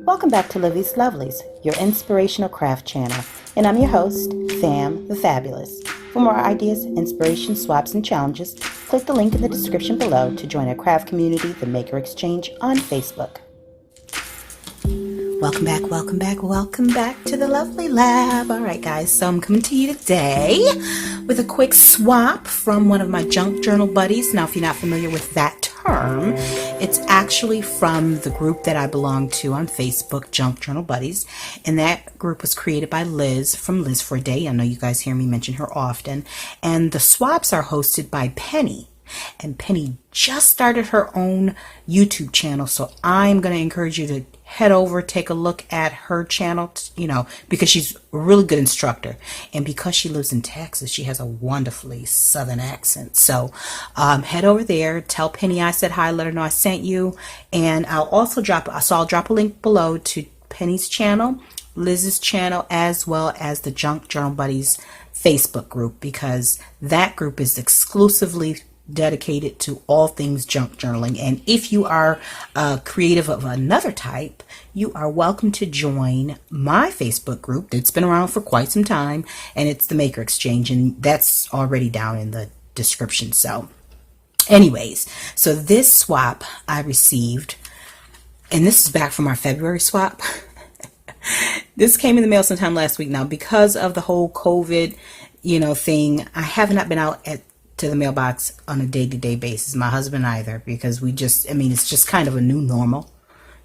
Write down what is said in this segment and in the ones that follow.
Welcome back to Livie's Lovelies, your inspirational craft channel, and I'm your host, Sam the Fabulous. For more ideas, inspiration, swaps, and challenges, click the link in the description below to join our craft community, the Maker Exchange, on Facebook. Welcome back to the Lovely Lab. All right, guys, so I'm coming to you today with a quick swap from one of my junk journal buddies. Now, if you're not familiar with that term, it's actually from the group that I belong to on Facebook, Junk Journal Buddies, and that group was created by Liz from Liz for a Day. I know you guys hear me mention her often, and the swaps are hosted by Penny. And Penny just started her own YouTube channel, so I'm going to encourage you to head over, take a look at her channel, because she's a really good instructor. And because she lives in Texas, she has a wonderfully southern accent. So head over there, tell Penny I said hi, let her know I sent you. And I'll also drop a link below to Penny's channel, Liz's channel, as well as the Junk Journal Buddies Facebook group, because that group is exclusively dedicated to all things junk journaling. And if you are creative of another type, you are welcome to join my Facebook group that's been around for quite some time, and it's the Maker Exchange, and that's already down in the description. So anyways, so this swap I received, and this is back from our February swap. This came in the mail sometime last week. Now, because of the whole COVID thing, I have not been out to the mailbox on a day-to-day basis. My husband either, because it's just kind of a new normal.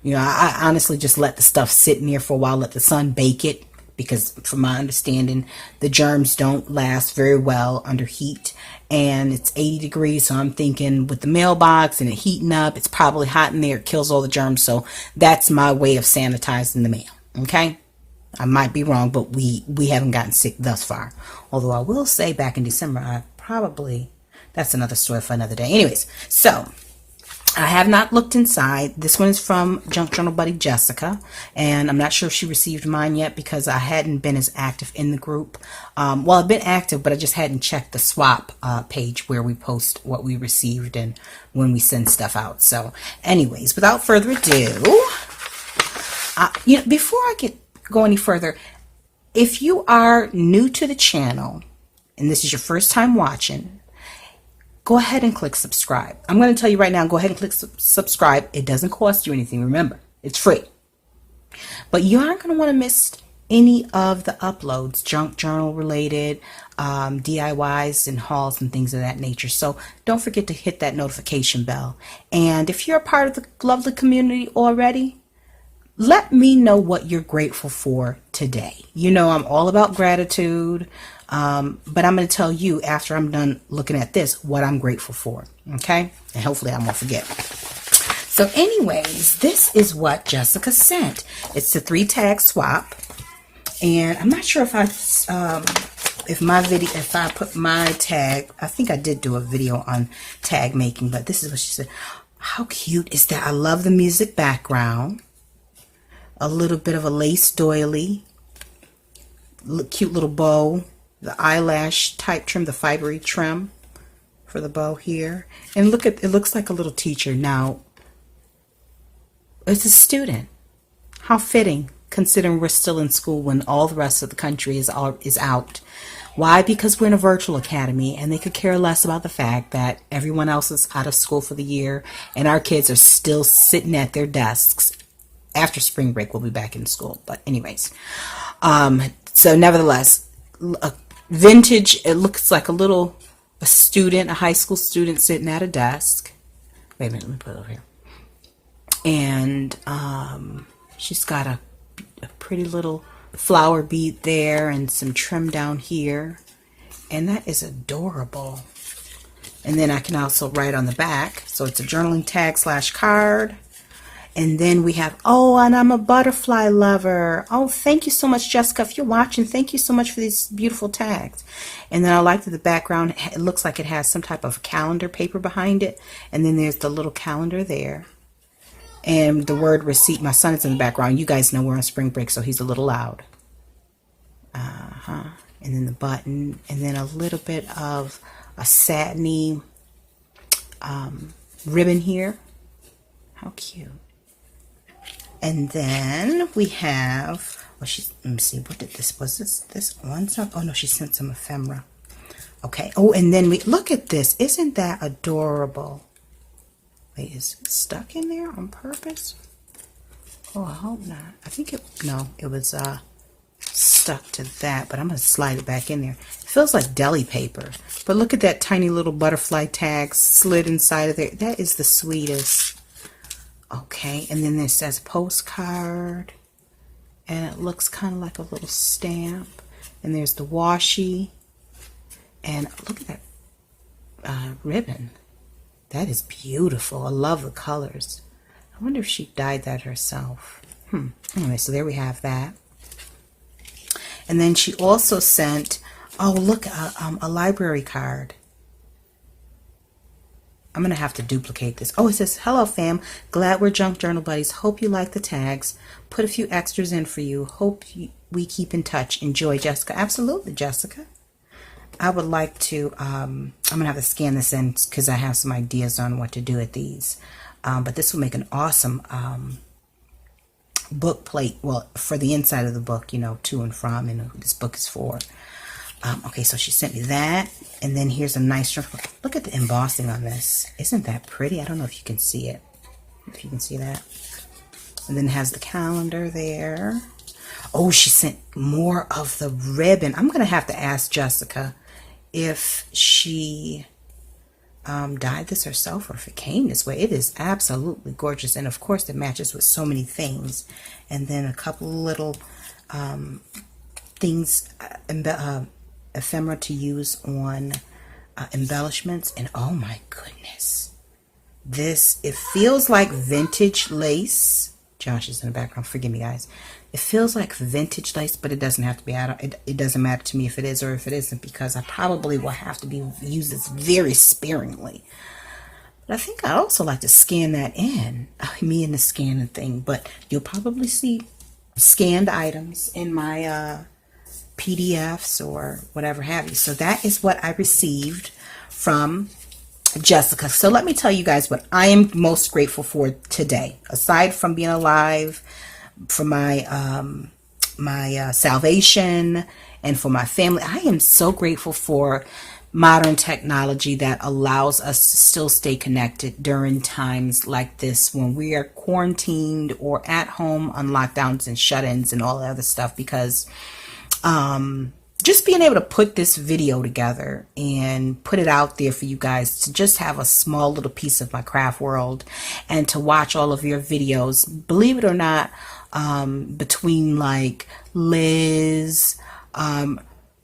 I honestly just let the stuff sit in there for a while, let the sun bake it, because from my understanding, the germs don't last very well under heat, and it's 80 degrees, so I'm thinking with the mailbox and it heating up, it's probably hot in there, it kills all the germs. So that's my way of sanitizing the mail. Okay, I might be wrong, but we haven't gotten sick thus far. Although I will say, back in December, that's another story for another day. Anyways, so I have not looked inside. This one is from Junk Journal Buddy Jessica, and I'm not sure if she received mine yet because I hadn't been as active in the group. Well, I've been active, but I just hadn't checked the swap page where we post what we received and when we send stuff out. So anyways, without further ado, before I go any further, if you are new to the channel and this is your first time watching, go ahead and click subscribe. I'm going to tell you right now, go ahead and click subscribe. It doesn't cost you anything. Remember, it's free. But you aren't going to want to miss any of the uploads, junk journal related, DIYs and hauls and things of that nature. So don't forget to hit that notification bell. And if you're a part of the lovely community already, let me know what you're grateful for today. I'm all about gratitude. But I'm going to tell you after I'm done looking at this what I'm grateful for. Okay? And hopefully I won't forget. So anyways, this is what Jessica sent. It's a 3-tag swap. And I'm not sure if I put my tag, I think I did do a video on tag making, but this is what she said. How cute is that? I love the music background. A little bit of a lace doily. Cute little bow. The eyelash type trim, the fibery trim for the bow here. And look at it, looks like a little teacher. Now, it's a student. How fitting, considering we're still in school when all the rest of the country is out. Why? Because we're in a virtual academy, and they could care less about the fact that everyone else is out of school for the year, and our kids are still sitting at their desks. After spring break, we'll be back in school. But anyways, so nevertheless, vintage, it looks like a high school student sitting at a desk. Wait a minute, let me put it over here. And she's got a pretty little flower bead there and some trim down here. And that is adorable. And then I can also write on the back. So it's a journaling tag / card. And then we have, and I'm a butterfly lover. Oh, thank you so much, Jessica. If you're watching, thank you so much for these beautiful tags. And then I like that the background, it looks like it has some type of calendar paper behind it. And then there's the little calendar there. And the word receipt. My son is in the background. You guys know we're on spring break, so he's a little loud. And then the button. And then a little bit of a satiny ribbon here. How cute. And then we have, well, let me see, what did this, was this on some? Oh no, she sent some ephemera. Okay. Oh, and then we look at this. Isn't that adorable? Wait, is it stuck in there on purpose? Oh, I hope not. I think it was stuck to that, but I'm going to slide it back in there. It feels like deli paper, but look at that tiny little butterfly tag slid inside of there. That is the sweetest. Okay, and then this says postcard, and it looks kind of like a little stamp, and there's the washi, and look at that ribbon. That is beautiful. I love the colors. I wonder if she dyed that herself. Anyway, so there we have that. And then she also sent, oh look, a library card. I'm going to have to duplicate this. Oh, it says, hello fam, glad we're junk journal buddies. Hope you like the tags. Put a few extras in for you. Hope we keep in touch. Enjoy, Jessica. Absolutely, Jessica. I would like to, I'm going to have to scan this in because I have some ideas on what to do with these. But this will make an awesome book plate, well, for the inside of the book, you know, to and from, and who this book is for. Okay, so she sent me that, and then here's a nice, look at the embossing on this. Isn't that pretty? I don't know if you can see it, if you can see that. And then it has the calendar there. Oh, she sent more of the ribbon. I'm going to have to ask Jessica if she dyed this herself or if it came this way. It is absolutely gorgeous, and of course it matches with so many things. And then a couple little things, ephemera to use on embellishments. And oh my goodness, this, it feels like vintage lace. Josh is in the background, forgive me guys. It feels like vintage lace, but it doesn't have to be. It doesn't matter to me if it is or if it isn't, because I probably will have to use this very sparingly. But I think I'd also like to scan that in. Me and the scanning thing. But you'll probably see scanned items in my PDFs or whatever have you. So that is what I received from Jessica. So let me tell you guys what I am most grateful for today, aside from being alive, for my salvation, and for my family. I am so grateful for modern technology that allows us to still stay connected during times like this when we are quarantined or at home on lockdowns and shut-ins and all that other stuff, because just being able to put this video together and put it out there for you guys to just have a small little piece of my craft world, and to watch all of your videos, believe it or not, between like Liz,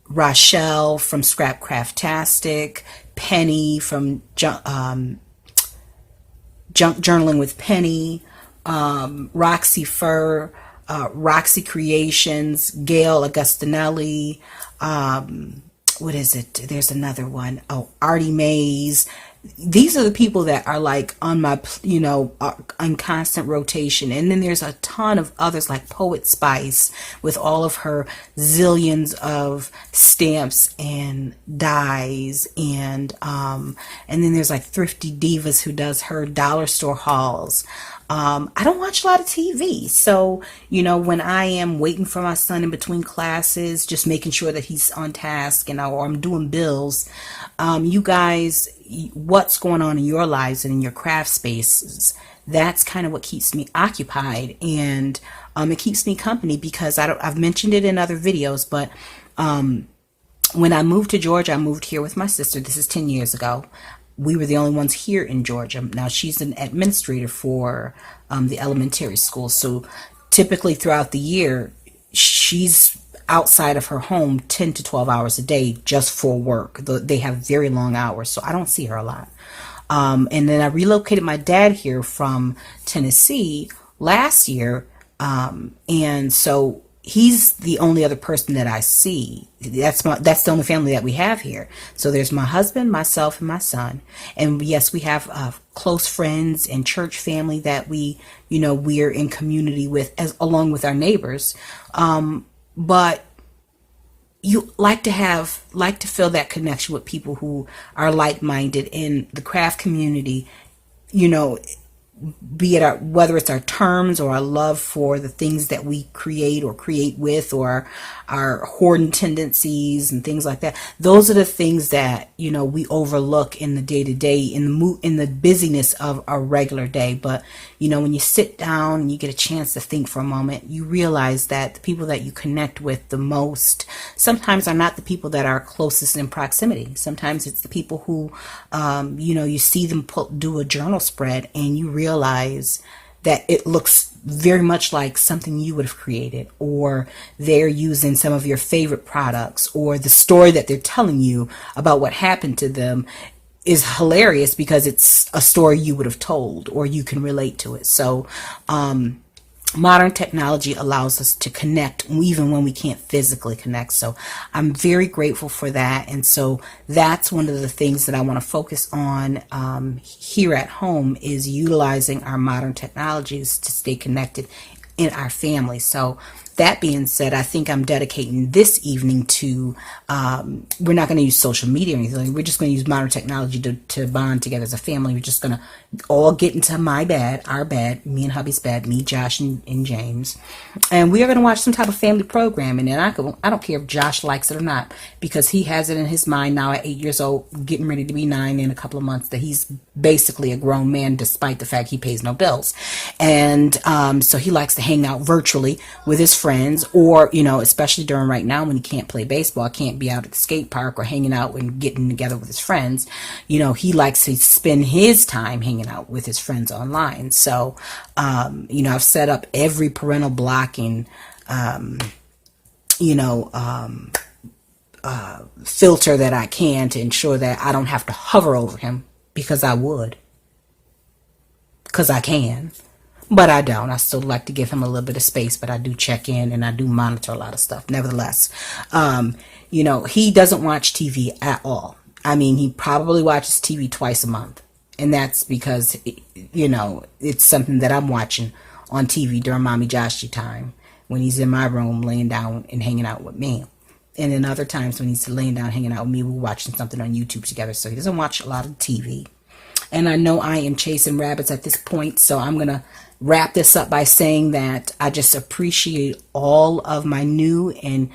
Rochelle from Scrap Craftastic, Penny from Junk Journaling with Penny, Roxy Fur, Roxy Creations, Gail Augustinelli, what is it? There's another one. Oh, Artie Mays. These are the people that are like on my, you know, on constant rotation. And then there's a ton of others like Poet Spice with all of her zillions of stamps and dies, and then there's like Thrifty Divas who does her dollar store hauls. I don't watch a lot of TV, so, you know, when I am waiting for my son in between classes, just making sure that he's on task, and or I'm doing bills, you guys, what's going on in your lives and in your craft spaces, that's kind of what keeps me occupied, and it keeps me company, because I've mentioned it in other videos, but when I moved to Georgia, I moved here with my sister. This is 10 years ago. We were the only ones here in Georgia. Now she's an administrator for the elementary school. So typically throughout the year, she's outside of her home 10 to 12 hours a day just for work. They have very long hours, so I don't see her a lot. And then I relocated my dad here from Tennessee last year. And so he's the only other person that I see. That's the only family that we have here. So there's my husband, myself, and my son. And yes, we have close friends and church family that we're in community with, along with our neighbors. But you like to feel that connection with people who are like-minded in the craft community. You know, be it whether it's our terms or our love for the things that we create or create with, or our hoarding tendencies and things like that. Those are the things that, you know, we overlook in the day-to-day, in the busyness of our regular day. But, you know, when you sit down and you get a chance to think for a moment, you realize that the people that you connect with the most sometimes are not the people that are closest in proximity. Sometimes it's the people who, you know, you see them do a journal spread and you realize that it looks very much like something you would have created, or they're using some of your favorite products, or the story that they're telling you about what happened to them is hilarious because it's a story you would have told or you can relate to it. So modern technology allows us to connect even when we can't physically connect. So I'm very grateful for that. And so that's one of the things that I want to focus on here at home, is utilizing our modern technologies to stay connected in our family. So that being said, I think I'm dedicating this evening to, we're not going to use social media or anything. We're just going to use modern technology to bond together as a family. We're just going to all get into my bed, our bed, me and hubby's bed, me, Josh, and James. And we are going to watch some type of family programming. And I don't care if Josh likes it or not, because he has it in his mind now at 8 years old, getting ready to be 9 in a couple of months, that he's basically a grown man despite the fact he pays no bills. And so he likes to hang out virtually with his friends, or, you know, especially during right now when he can't play baseball, can't be out at the skate park or hanging out and getting together with his friends. You know, he likes to spend his time hanging out with his friends online. So, you know, I've set up every parental blocking, filter that I can to ensure that I don't have to hover over him, because I would, because I can. But I don't. I still like to give him a little bit of space, but I do check in and I do monitor a lot of stuff. Nevertheless, you know, he doesn't watch TV at all. I mean, he probably watches TV twice a month. And that's because, you know, it's something that I'm watching on TV during Mommy Joshy time, when he's in my room laying down and hanging out with me. And then other times when he's laying down hanging out with me, we're watching something on YouTube together. So he doesn't watch a lot of TV. And I know I am chasing rabbits at this point, so I'm going to wrap this up by saying that I just appreciate all of my new and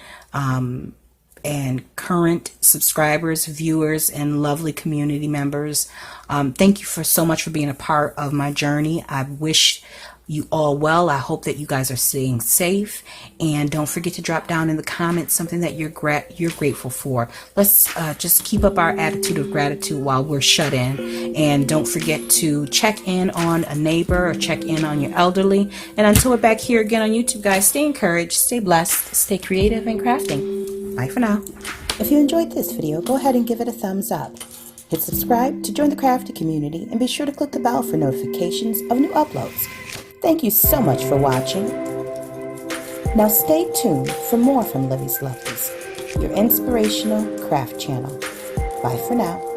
current subscribers, viewers, and lovely community members. Thank you so much for being a part of my journey. I wish you all well. I hope that you guys are staying safe, and don't forget to drop down in the comments something that you're grateful for. Let's just keep up our attitude of gratitude while we're shut in, and don't forget to check in on a neighbor or check in on your elderly. And until we're back here again on YouTube, guys, stay encouraged, stay blessed, stay creative and crafting. Bye for now. If you enjoyed this video, go ahead and give it a thumbs up. Hit subscribe to join the crafty community, and be sure to click the bell for notifications of new uploads. Thank you so much for watching. Now stay tuned for more from Livie'S Lovelies, your inspirational craft channel. Bye for now.